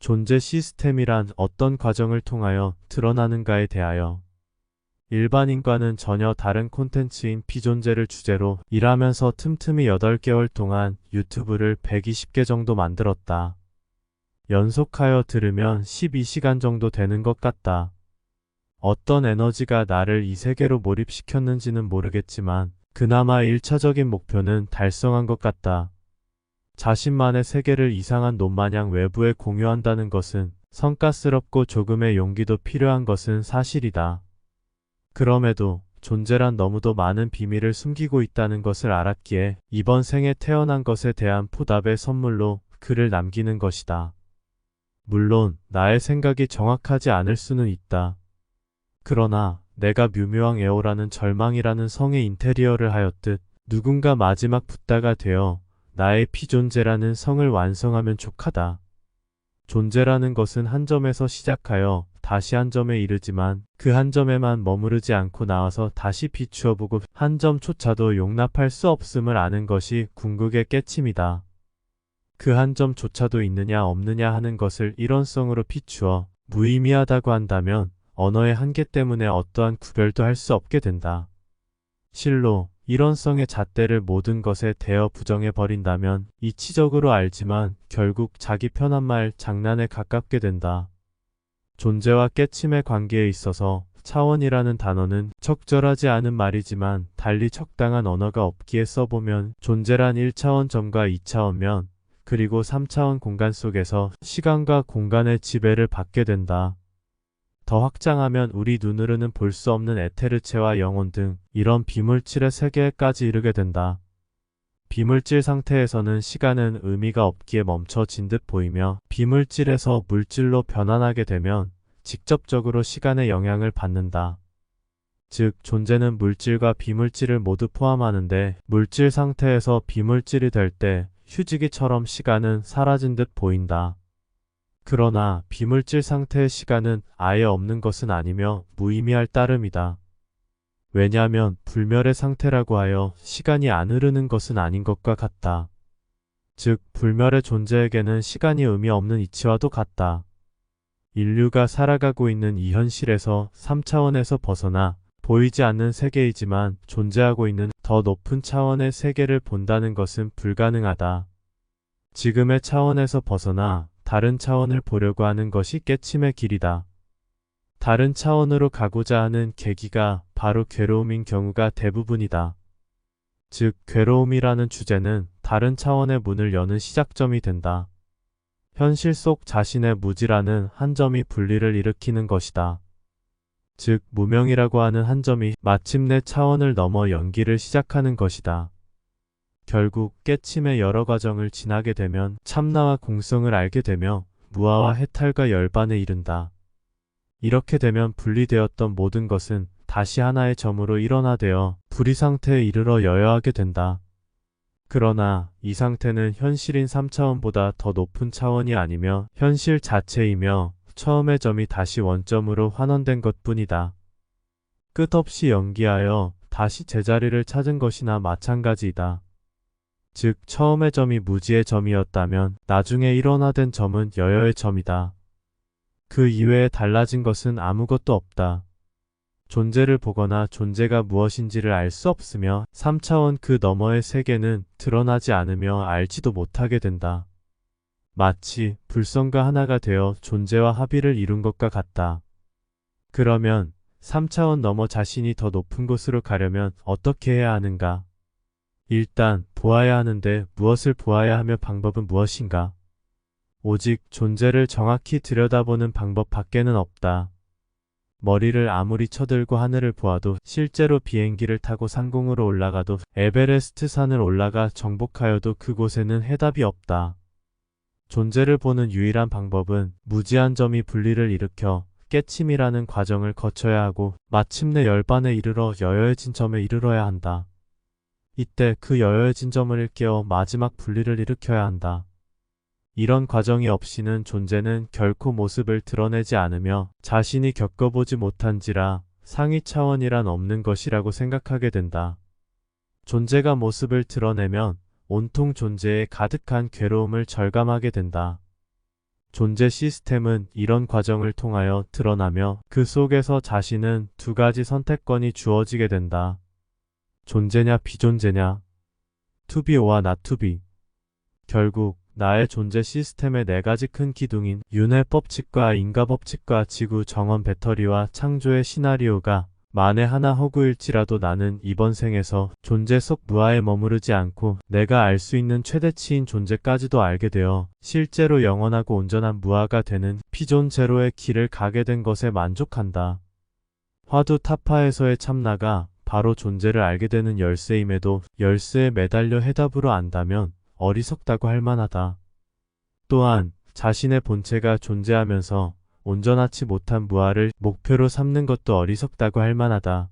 존재 시스템이란 어떤 과정을 통하여 드러나는가에 대하여 일반인과는 전혀 다른 콘텐츠인 비존재를 주제로 일하면서 틈틈이 8개월 동안 유튜브를 120개 정도 만들었다. 연속하여 들으면 12시간 정도 되는 것 같다. 어떤 에너지가 나를 이 세계로 몰입시켰는지는 모르겠지만 그나마 1차적인 목표는 달성한 것 같다. 자신만의 세계를 이상한 놈마냥 외부에 공유한다는 것은 성가스럽고 조금의 용기도 필요한 것은 사실이다. 그럼에도 존재란 너무도 많은 비밀을 숨기고 있다는 것을 알았기에 이번 생에 태어난 것에 대한 보답의 선물로 글을 남기는 것이다. 물론 나의 생각이 정확하지 않을 수는 있다. 그러나 내가 묘묘왕 에오라는 절망이라는 성의 인테리어를 하였듯 누군가 마지막 붓다가 되어 나의 피존재라는 성을 완성하면 족하다. 존재라는 것은 한 점에서 시작하여 다시 한 점에 이르지만 그 한 점에만 머무르지 않고 나와서 다시 비추어보고 한 점조차도 용납할 수 없음을 아는 것이 궁극의 깨침이다. 그 한 점조차도 있느냐 없느냐 하는 것을 일원성으로 비추어 무의미하다고 한다면 언어의 한계 때문에 어떠한 구별도 할 수 없게 된다. 실로 일원성의 잣대를 모든 것에 대어 부정해 버린다면 이치적으로 알지만 결국 자기 편한 말 장난에 가깝게 된다. 존재와 깨침의 관계에 있어서 차원이라는 단어는 적절하지 않은 말이지만 달리 적당한 언어가 없기에 써보면 존재란 1차원 점과 2차원 면 그리고 3차원 공간 속에서 시간과 공간의 지배를 받게 된다. 더 확장하면 우리 눈으로는 볼 수 없는 에테르체와 영혼 등 이런 비물질의 세계까지 이르게 된다. 비물질 상태에서는 시간은 의미가 없기에 멈춰진 듯 보이며 비물질에서 물질로 변환하게 되면 직접적으로 시간의 영향을 받는다. 즉 존재는 물질과 비물질을 모두 포함하는데 물질 상태에서 비물질이 될 때 휴지기처럼 시간은 사라진 듯 보인다. 그러나 비물질 상태의 시간은 아예 없는 것은 아니며 무의미할 따름이다. 왜냐하면 불멸의 상태라고 하여 시간이 안 흐르는 것은 아닌 것과 같다. 즉 불멸의 존재에게는 시간이 의미 없는 이치와도 같다. 인류가 살아가고 있는 이 현실에서 3차원에서 벗어나 보이지 않는 세계이지만 존재하고 있는 더 높은 차원의 세계를 본다는 것은 불가능하다. 지금의 차원에서 벗어나 다른 차원을 보려고 하는 것이 깨침의 길이다. 다른 차원으로 가고자 하는 계기가 바로 괴로움인 경우가 대부분이다. 즉 괴로움이라는 주제는 다른 차원의 문을 여는 시작점이 된다. 현실 속 자신의 무지라는 한 점이 분리를 일으키는 것이다. 즉 무명이라고 하는 한 점이 마침내 차원을 넘어 연기를 시작하는 것이다. 결국 깨침의 여러 과정을 지나게 되면 참나와 공성을 알게 되며 무아와 해탈과 열반에 이른다. 이렇게 되면 분리되었던 모든 것은 다시 하나의 점으로 일원화되어 불의 상태에 이르러 여여하게 된다. 그러나 이 상태는 현실인 3차원보다 더 높은 차원이 아니며 현실 자체이며 처음의 점이 다시 원점으로 환원된 것뿐이다. 끝없이 연기하여 다시 제자리를 찾은 것이나 마찬가지이다. 즉 처음의 점이 무지의 점이었다면 나중에 일원화된 점은 여여의 점이다. 그 이외에 달라진 것은 아무것도 없다. 존재를 보거나 존재가 무엇인지를 알 수 없으며 3차원 그 너머의 세계는 드러나지 않으며 알지도 못하게 된다. 마치 불성과 하나가 되어 존재와 합의를 이룬 것과 같다. 그러면 3차원 너머 자신이 더 높은 곳으로 가려면 어떻게 해야 하는가? 일단 보아야 하는데 무엇을 보아야 하며 방법은 무엇인가? 오직 존재를 정확히 들여다보는 방법 밖에는 없다. 머리를 아무리 쳐들고 하늘을 보아도 실제로 비행기를 타고 상공으로 올라가도 에베레스트 산을 올라가 정복하여도 그곳에는 해답이 없다. 존재를 보는 유일한 방법은 무지한 점이 분리를 일으켜 깨침이라는 과정을 거쳐야 하고 마침내 열반에 이르러 여여해진 점에 이르러야 한다. 이때 그 여여해진 점을 일깨워 마지막 분리를 일으켜야 한다. 이런 과정이 없이는 존재는 결코 모습을 드러내지 않으며 자신이 겪어보지 못한지라 상위 차원이란 없는 것이라고 생각하게 된다. 존재가 모습을 드러내면 온통 존재에 가득한 괴로움을 절감하게 된다. 존재 시스템은 이런 과정을 통하여 드러나며 그 속에서 자신은 두 가지 선택권이 주어지게 된다. 존재냐 비존재냐, to be or not to be. 결국 나의 존재 시스템의 네 가지 큰 기둥인 윤회 법칙과 인과 법칙과 지구 정원 배터리와 창조의 시나리오가 만에 하나 허구일지라도 나는 이번 생에서 존재 속 무아에 머무르지 않고 내가 알 수 있는 최대치인 존재까지도 알게 되어 실제로 영원하고 온전한 무아가 되는 피존 제로의 길을 가게 된 것에 만족한다. 화두 타파에서의 참나가 바로 존재를 알게 되는 열쇠임에도 열쇠에 매달려 해답으로 안다면 어리석다고 할 만하다. 또한 자신의 본체가 존재하면서 온전하지 못한 무아를 목표로 삼는 것도 어리석다고 할 만하다.